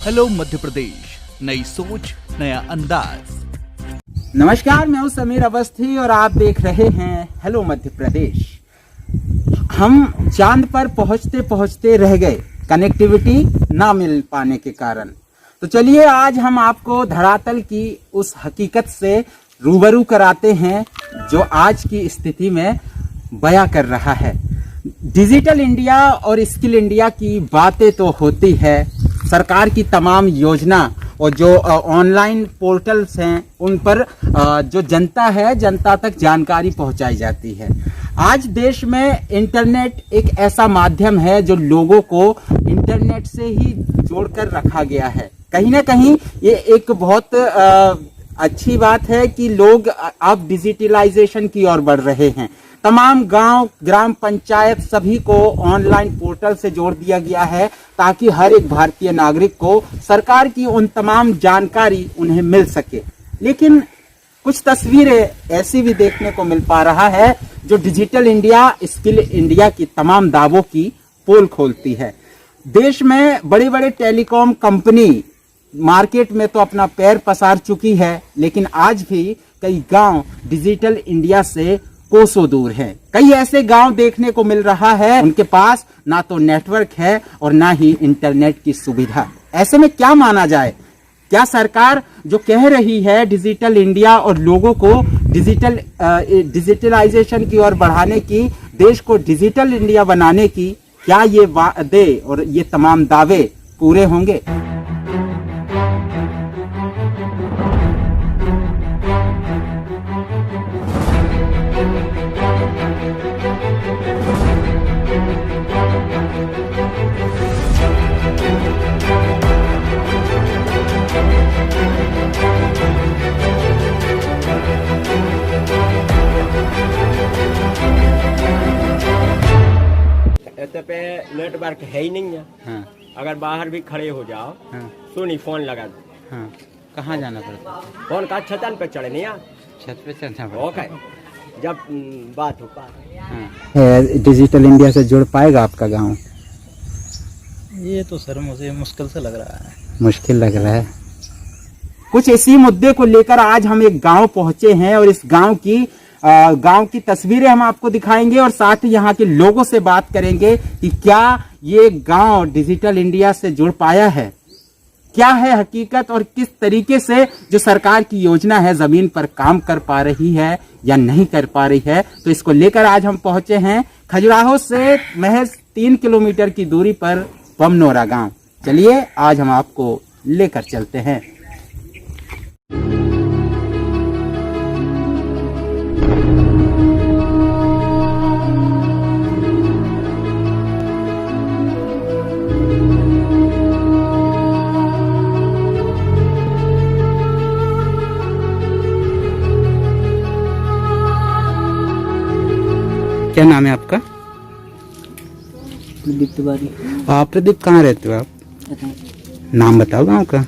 Hello Madhya Pradesh, नई सोच नया अंदाज। नमस्कार, मैं हूं समीर अवस्थी और आप देख रहे हैं हेलो मध्य प्रदेश। हम चांद पर पहुंचते पहुंचते रह गए कनेक्टिविटी ना मिल पाने के कारण। तो चलिए आज हम आपको धरातल की उस हकीकत से रूबरू कराते हैं जो आज की स्थिति में बयां कर रहा है। डिजिटल इंडिया और स्किल इंडिया की बातें तो होती है, सरकार की तमाम योजना और जो ऑनलाइन पोर्टल्स हैं उन पर जो जनता है जनता तक जानकारी पहुंचाई जाती है। आज देश में इंटरनेट एक ऐसा माध्यम है जो लोगों को इंटरनेट से ही जोड़कर रखा गया है। कहीं ना कहीं ये एक बहुत अच्छी बात है कि लोग अब डिजिटलाइजेशन की ओर बढ़ रहे हैं। तमाम गांव, ग्राम पंचायत सभी को ऑनलाइन पोर्टल से जोड़ दिया गया है ताकि हर एक भारतीय नागरिक को सरकार की उन तमाम जानकारी उन्हें मिल सके। लेकिन कुछ तस्वीरें ऐसी भी देखने को मिल पा रहा है जो डिजिटल इंडिया, स्किल इंडिया की तमाम दावों की पोल खोलती है। देश में बड़े बड़े टेलीकॉम कंपनी मार्केट में तो अपना पैर पसार चुकी है, लेकिन आज भी कई गांव डिजिटल इंडिया से कोसों दूर है। कई ऐसे गांव देखने को मिल रहा है उनके पास ना तो नेटवर्क है और ना ही इंटरनेट की सुविधा। ऐसे में क्या माना जाए? क्या सरकार जो कह रही है डिजिटल इंडिया और लोगों को डिजिटलाइजेशन की ओर बढ़ाने की, देश को डिजिटल इंडिया बनाने की, क्या ये वादे और ये तमाम दावे पूरे होंगे? ऐसे पे नेटवर्क है ही नहीं है। हाँ। अगर बाहर भी खड़े हो जाओ, हाँ। सुनी फोन लगा दो। हाँ। कहाँ जाना पड़ता है? फोन का छतन पे चढ़े नहीं, छत पे चढ़ना पड़ता ओके जब बात हो पाए। है। डिजिटल इंडिया से जुड़ पाएगा आपका गांव? ये तो सर मुझे मुश्किल से लग रहा है। मुश्किल लग रहा है। कुछ इसी मुद्दे को लेकर आज हम एक गांव पहुंचे हैं और इस गांव की तस्वीरें हम आपको दिखाएंगे और साथ ही यहाँ के लोगों से बात करेंगे कि क्या ये गांव डिजिटल इंडिया से जुड़ पाया है, क्या है हकीकत और किस तरीके से जो सरकार की योजना है जमीन पर काम कर पा रही है या नहीं कर पा रही है। तो इसको लेकर आज हम पहुंचे हैं खजुराहो से महज 3 किलोमीटर की दूरी पर बमनोरा गांव। चलिए आज हम आपको लेकर चलते हैं। क्या नाम है आपका? प्रदीप तिवारी। प्रदीप, कहाँ रहते हो आप? नाम बताओ गाँव का।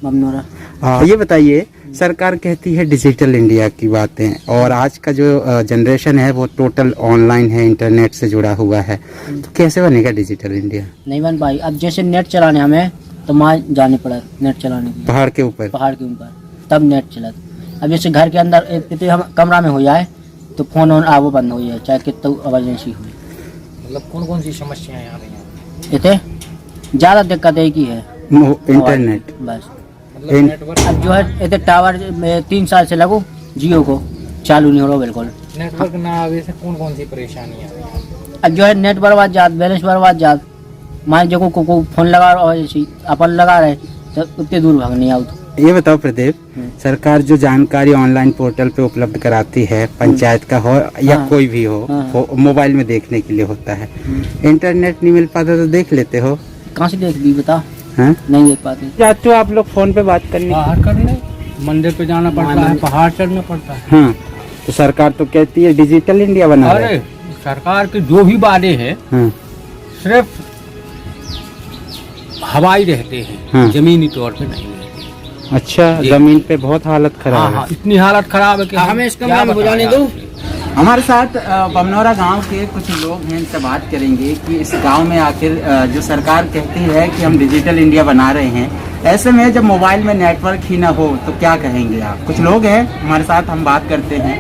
बमनोरा। ये बताइए, सरकार कहती है डिजिटल इंडिया की बातें और आज का जो जनरेशन है वो टोटल ऑनलाइन है, इंटरनेट से जुड़ा हुआ है, तो कैसे बनेगा डिजिटल इंडिया? नहीं बन पाई। अब जैसे नेट चलाने हमें तो वहाँ जाने पड़ा नेट चलाने के लिए। पहाड़ के ऊपर? पहाड़ के ऊपर तब नेट चला। अब जैसे घर के अंदर इतने हम कमरा में हो जाए तो फोन ऑन वो बंद हो जाए, चाहे कितना इमरजेंसी हो। मतलब कौन कौन सी समस्याएं आ रही हैं? इतने ज्यादा दिक्कत एक ही है, इंटरनेट। बस मतलब नेटवर्क अब जो है इतने टावर में 3 साल से लगो जियो को चालू नहीं हो रहा बिल्कुल। नेटवर्क ना आवे से कौन कौन सी परेशानी आ रही है? अब जो है नेट बर्बाद जात, बैलेंस बर्बाद जात। मान जो को फोन लगा और जैसे अपन लगा रहे तो उतने दूर भाग नहीं आओ। ये बताओ प्रदीप, सरकार जो जानकारी ऑनलाइन पोर्टल पे उपलब्ध कराती है, पंचायत का हो या हाँ। कोई भी हो, मोबाइल में देखने के लिए होता है, इंटरनेट नहीं मिल पाता तो देख लेते हो? कहाँ से देख दी बता? हाँ? नहीं देख पाते। जाते हो आप लोग फोन पे बात करने? बाहर करने मंदिर पे जाना पड़ता है, पहाड़ चढ़ना पड़ता है। हाँ, तो सरकार तो कहती है डिजिटल इंडिया बना रहे अरे सरकार के जो भी वादे हैं हाँ। सिर्फ हवाई रहते हैं, हाँ। जमीनी तौर पे नहीं रहते। अच्छा, जमीन पे बहुत हालत खराब है। हाँ, इतनी हालत खराब है कि हमें इस कमरे में बुझाने दो। हमारे साथ बमनौरा गांव के कुछ लोग हैं, इनसे बात करेंगे कि इस गांव में आखिर जो सरकार कहती है कि हम डिजिटल इंडिया बना रहे हैं, ऐसे में जब मोबाइल में नेटवर्क ही ना हो तो क्या कहेंगे आप? कुछ लोग हैं हमारे साथ, हम बात करते हैं।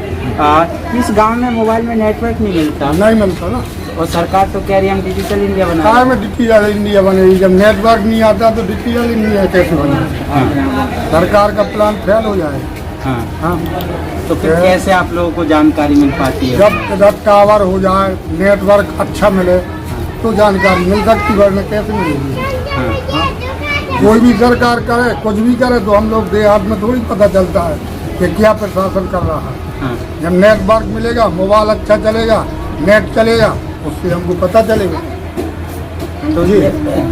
इस गांव में मोबाइल में नेटवर्क नहीं मिलता ना, और सरकार तो कह रही है हम डिजिटल इंडिया बना रहे कहाँ में डिजिटल इंडिया बनेगी? जब नेटवर्क नहीं आता तो डिजिटल इंडिया कैसे बनेगी? सरकार का प्लान फेल हो जाए। हाँ। हाँ, तो फिर कैसे आप लोगों को जानकारी मिल पाती है? जब टावर हो जाए, नेटवर्क अच्छा मिले तो जानकारी मिल सकती, वरना कैसे मिलेगी? हाँ। कोई भी सरकार करे, कुछ भी करे, तो हम लोग देहात में थोड़ी पता चलता है कि क्या प्रशासन कर रहा है। हाँ। जब नेटवर्क मिलेगा, मोबाइल अच्छा चलेगा, नेट चलेगा, उससे हमको पता चलेगा। तो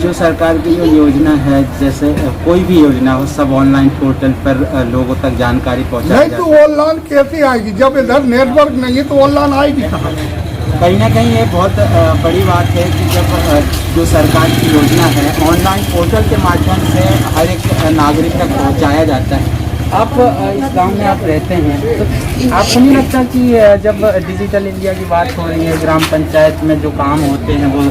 जो सरकार की जो योजना है, जैसे कोई भी योजना हो, सब ऑनलाइन पोर्टल पर लोगों तक जानकारी पहुंचाई नहीं तो ऑनलाइन कैसे आएगी? जब इधर नेटवर्क नहीं है तो ऑनलाइन आएगी कहाँ? कहीं ना कहीं ये बहुत बड़ी बात है कि जब जो सरकार की योजना है ऑनलाइन पोर्टल के माध्यम से हर एक नागरिक तक पहुंचाया जाता है। आप इस गांव में आप रहते हैं, तो आपको नहीं लगता कि जब डिजिटल इंडिया की बात हो रही है, ग्राम पंचायत में जो काम होते हैं वो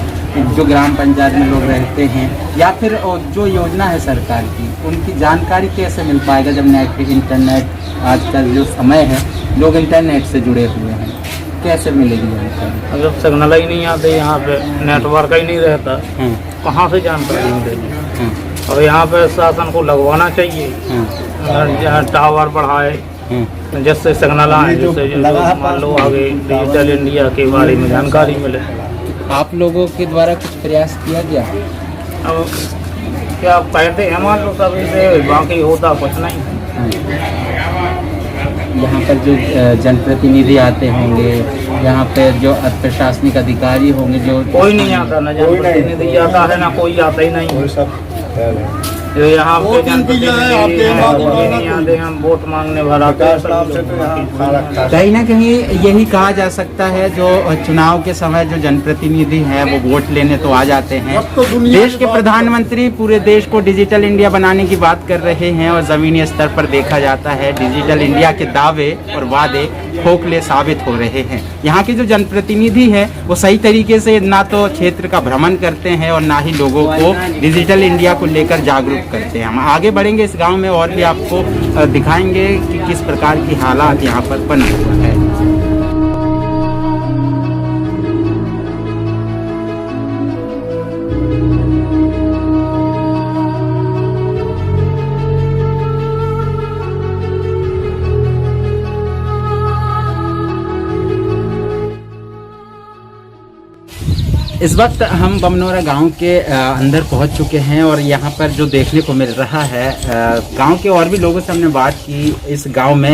जो ग्राम पंचायत में लोग रहते हैं, या फिर जो योजना है सरकार की, उनकी जानकारी कैसे मिल पाएगा जब इंटरनेट आजकल जो समय है लोग इंटरनेट से जुड़े हुए हैं, कैसे मिलेगी जानकारी? जब सिग्नल ही नहीं आते, यहाँ पे नेटवर्क ही नहीं रहता, कहाँ से जानकारी मिलेगी? और यहाँ पे शासन को लगवाना चाहिए, यहाँ टावर बढ़ाए जिससे सिग्नल आए, जिससे मान लो आगे डिजिटल इंडिया के बारे में जानकारी मिले। आप लोगों के द्वारा कुछ प्रयास किया गया? अब क्या कहते हैं, मान लो सभी से, बाकी होता कुछ नहीं। यहाँ पर जो जनप्रतिनिधि आते होंगे, यहाँ पे जो प्रशासनिक अधिकारी होंगे, जो कोई नहीं आता, ना जनप्रतिनिधि आता है, ना कोई आता ही नहीं। जो यहाँ पे जनप्रतिनिधि नहीं आते, हम वोट मांगने भरा कहीं ना कहीं यही कहा जा सकता है, जो चुनाव के समय जो जनप्रतिनिधि हैं वो वोट लेने तो आ जाते हैं। देश के प्रधानमंत्री पूरे देश को डिजिटल इंडिया बनाने की बात कर रहे हैं, और जमीनी स्तर पर देखा जाता है डिजिटल इंडिया के दावे और वादे खोखले साबित हो रहे हैं। यहाँ के जो जनप्रतिनिधि हैं वो सही तरीके से ना तो क्षेत्र का भ्रमण करते हैं और ना ही लोगों को डिजिटल इंडिया को लेकर जागरूक करते हैं। हम आगे बढ़ेंगे इस गांव में और भी आपको दिखाएंगे कि किस प्रकार की हालात यहाँ पर बना हुआ है। इस वक्त हम बमनौरा गांव के अंदर पहुंच चुके हैं, और यहाँ पर जो देखने को मिल रहा है, गांव के और भी लोगों से हमने बात की। इस गांव में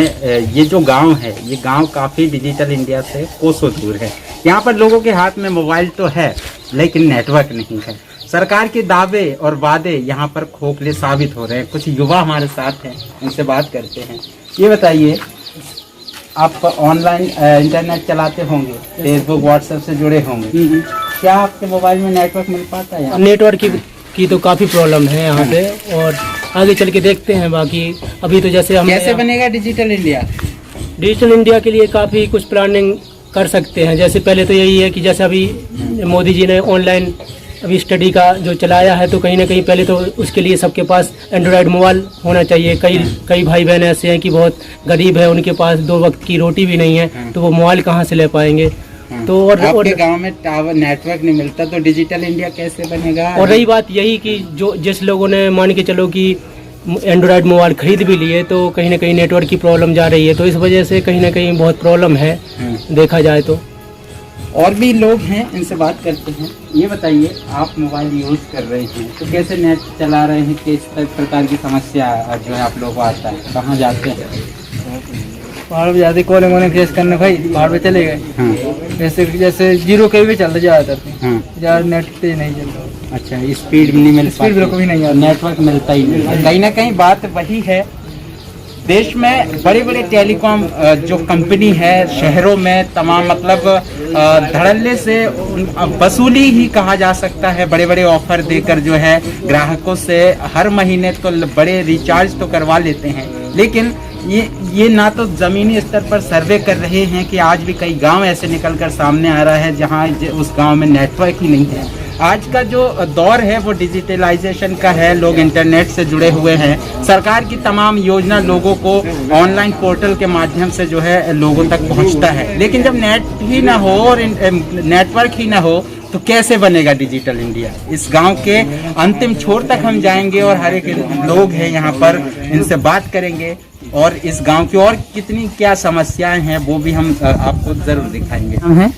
ये जो गांव है, ये गांव काफ़ी डिजिटल इंडिया से कोसों दूर है। यहाँ पर लोगों के हाथ में मोबाइल तो है लेकिन नेटवर्क नहीं है। सरकार के दावे और वादे यहाँ पर खोखले साबित हो रहे हैं। कुछ युवा हमारे साथ हैं, उनसे बात करते हैं। ये बताइए, आप ऑनलाइन इंटरनेट चलाते होंगे, फेसबुक व्हाट्सएप से जुड़े होंगे, क्या आपके मोबाइल में नेटवर्क मिल पाता है? नेटवर्क की तो काफ़ी प्रॉब्लम है यहाँ पे, और आगे चल के देखते हैं। बाकी अभी तो जैसे हम कैसे बनेगा डिजिटल इंडिया? डिजिटल इंडिया के लिए काफ़ी कुछ प्लानिंग कर सकते हैं। जैसे पहले तो यही है कि जैसे अभी मोदी जी ने ऑनलाइन अभी स्टडी का जो चलाया है, तो कहीं ना कहीं पहले तो उसके लिए सबके पास एंड्रॉयड मोबाइल होना चाहिए। कई भाई बहन ऐसे हैं कि बहुत गरीब है, उनके पास 2 वक्त की रोटी भी नहीं है, तो वो मोबाइल कहाँ से ले पाएंगे? तो आपके गांव में टावर नेटवर्क नहीं मिलता तो डिजिटल इंडिया कैसे बनेगा? और रही बात यही कि जो जिस लोगों ने मान के चलो कि एंड्रॉयड मोबाइल खरीद भी लिए, तो कहीं ना कहीं नेटवर्क की प्रॉब्लम जा रही है, तो इस वजह से कहीं ना कहीं बहुत प्रॉब्लम है देखा जाए तो। और भी लोग हैं, इनसे बात करते हैं। ये बताइए, आप मोबाइल यूज कर रहे हैं तो कैसे नेट चला रहे हैं, किस प्रकार की समस्या जो है आप लोगों को आता है, कहाँ जाते हैं? पहाड़ पे जाते कॉलिंग वॉलिंग फेस करने, भाई पहाड़ पे चले गए। जैसे 0 कभी भी चलता ज़्यादातर, ज़्यादा नेट तेज नहीं चलता। अच्छा, स्पीड नहीं मिल स्पीड बिल्कुल भी नहीं आता, नेटवर्क मिलता ही नहीं। कहीं ना कहीं बात वही है, देश में बड़े बड़े टेलीकॉम जो कंपनी है शहरों में तमाम मतलब धड़ल्ले से वसूली ही कहा जा सकता है, बड़े बड़े ऑफर देकर जो है ग्राहकों से हर महीने तो बड़े रिचार्ज तो करवा लेते हैं, लेकिन ये ना तो जमीनी स्तर पर सर्वे कर रहे हैं कि आज भी कई गांव ऐसे निकलकर सामने आ रहा है जहां उस गांव में नेटवर्क ही नहीं है। आज का जो दौर है वो डिजिटलाइजेशन का है, लोग इंटरनेट से जुड़े हुए हैं। सरकार की तमाम योजना लोगों को ऑनलाइन पोर्टल के माध्यम से जो है लोगों तक पहुंचता है, लेकिन जब नेट ही ना हो और नेटवर्क ही ना हो तो कैसे बनेगा डिजिटल इंडिया। इस गांव के अंतिम छोर तक हम जाएंगे और हर एक लोग हैं यहाँ पर, इनसे बात करेंगे और इस गांव की और कितनी क्या समस्याएं हैं वो भी हम आपको जरूर दिखाएंगे। हम हैं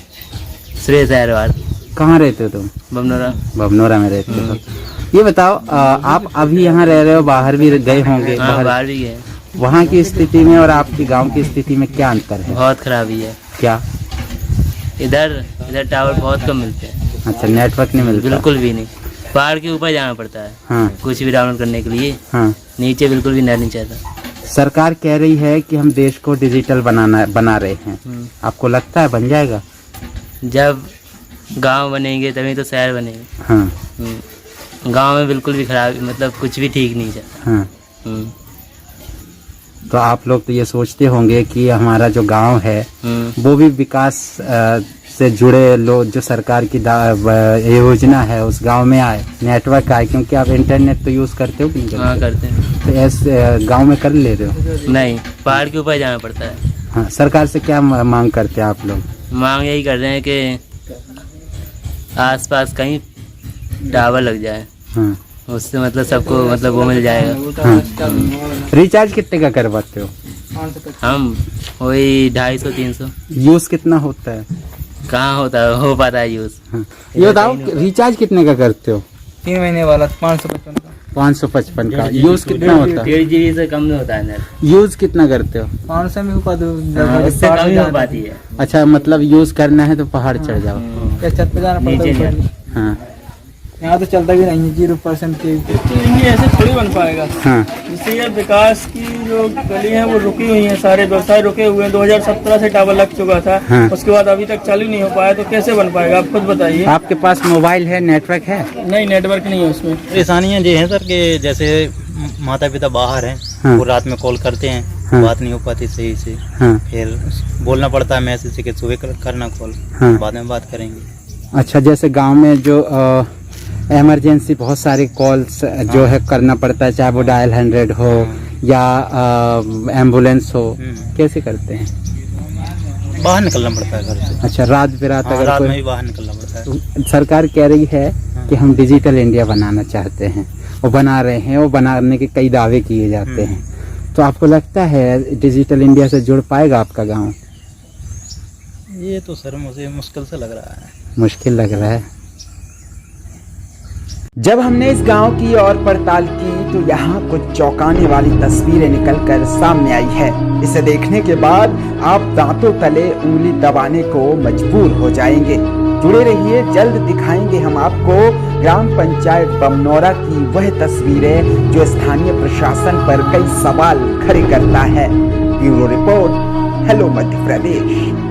श्रेयस अग्रवाल। कहाँ रहते हो तुम? बमनोरा में रहते हो। ये बताओ, आप अभी यहाँ रह रहे हो, बाहर भी गए होंगे? बाहर भी गए। वहाँ की स्थिति में और आपकी गांव की स्थिति में क्या अंतर है? बहुत खराबी है। क्या? इधर टावर बहुत कम मिलते हैं। अच्छा, नेटवर्क नहीं मिलता? बिल्कुल भी नहीं, पहाड़ के ऊपर जाना पड़ता है। हाँ। कुछ भी डाउनलोड करने के लिए। हाँ। नीचे बिल्कुल भी नेट नहीं चाहता। सरकार कह रही है कि हम देश को डिजिटल बना रहे हैं, आपको लगता है बन जाएगा? जब गांव बनेंगे तभी तो शहर बनेंगे। हाँ। गांव में बिल्कुल भी खराब, मतलब कुछ भी ठीक नहीं चलता। हाँ। तो आप लोग तो ये सोचते होंगे कि हमारा जो गांव है वो भी विकास से जुड़े लोग, जो सरकार की योजना है उस गांव में आए, नेटवर्क आए, क्योंकि आप इंटरनेट तो यूज करते हो कि नहीं करते? हाँ, करते हैं। तो ऐसे गांव में कर ले रहे हो? नहीं, पहाड़ के ऊपर जाना पड़ता है। हाँ। सरकार से क्या मांग करते हैं आप लोग? मांग यही कर रहे हैं कि आसपास कहीं टावर लग जाए। हाँ। उससे मतलब सबको मतलब वो मिल जाएगा। हाँ। रिचार्ज कितने का करवाते हो? हम वही 250-300। यूज कितना होता है? कहाँ होता है, हो पाता है यूज। हाँ। ये बताओ, रिचार्ज कितने का करते हो? 3 महीने वाला 555 का। 555 का। यूज कितना होता है? 1.5 GB से कम नहीं होता है नेट। यूज कितना करते हो? 500 में ऊपर उससे कम ही हो पाती है। अच्छा, मतलब यूज करना है तो पहाड़ चढ़ जाओ। छत पे जाना पड़ता है। हाँ। यहाँ तो चलता भी नहीं है, 0% के। ऐसे थोड़ी बन पाएगा। हाँ। इससे ये विकास की जो गली है वो रुकी हुई है, सारे व्यवसाय रुके हुए हैं। 2017 से टावर लग चुका था। हाँ। उसके बाद अभी तक चालू नहीं हो पाया, तो कैसे बन पाएगा आप खुद बताइए। आपके पास मोबाइल है, नेटवर्क है? नहीं, नेटवर्क नहीं है उसमें। परेशानियाँ ये हैं सर कि जैसे माता पिता बाहर हैं। हाँ। वो रात में कॉल करते हैं। हाँ। बात नहीं हो पाती सही से। हाँ। फिर बोलना पड़ता है मैसेज से कि सुबह करना कॉल। हाँ। बाद में बात करेंगे। अच्छा, जैसे गांव में जो इमरजेंसी बहुत सारे कॉल्स जो है करना पड़ता है, चाहे वो डायल 100 हो या एम्बुलेंस हो, कैसे करते हैं? बाहर निकलना पड़ता है घर से। अच्छा, रात बिरात अगर रात कोई... में भी बाहर निकलना पड़ता है। सरकार कह रही है कि हम डिजिटल इंडिया बनाना चाहते हैं, वो बना रहे हैं, वो बनाने के कई दावे किए जाते हैं। तो आपको लगता है डिजिटल इंडिया से जुड़ पाएगा आपका गाँव? ये तो सर मुझे मुश्किल से लग रहा है। मुश्किल लग रहा है। जब हमने इस गांव की और पड़ताल की तो यहाँ कुछ चौंकाने वाली तस्वीरें निकलकर सामने आई है। इसे देखने के बाद आप दांतों तले उंगली दबाने को मजबूर हो जाएंगे। जुड़े रहिए, जल्द दिखाएंगे हम आपको ग्राम पंचायत बमनोरा की वह तस्वीरें जो स्थानीय प्रशासन पर कई सवाल खड़े करता है। Bureau report, hello Madhya Pradesh.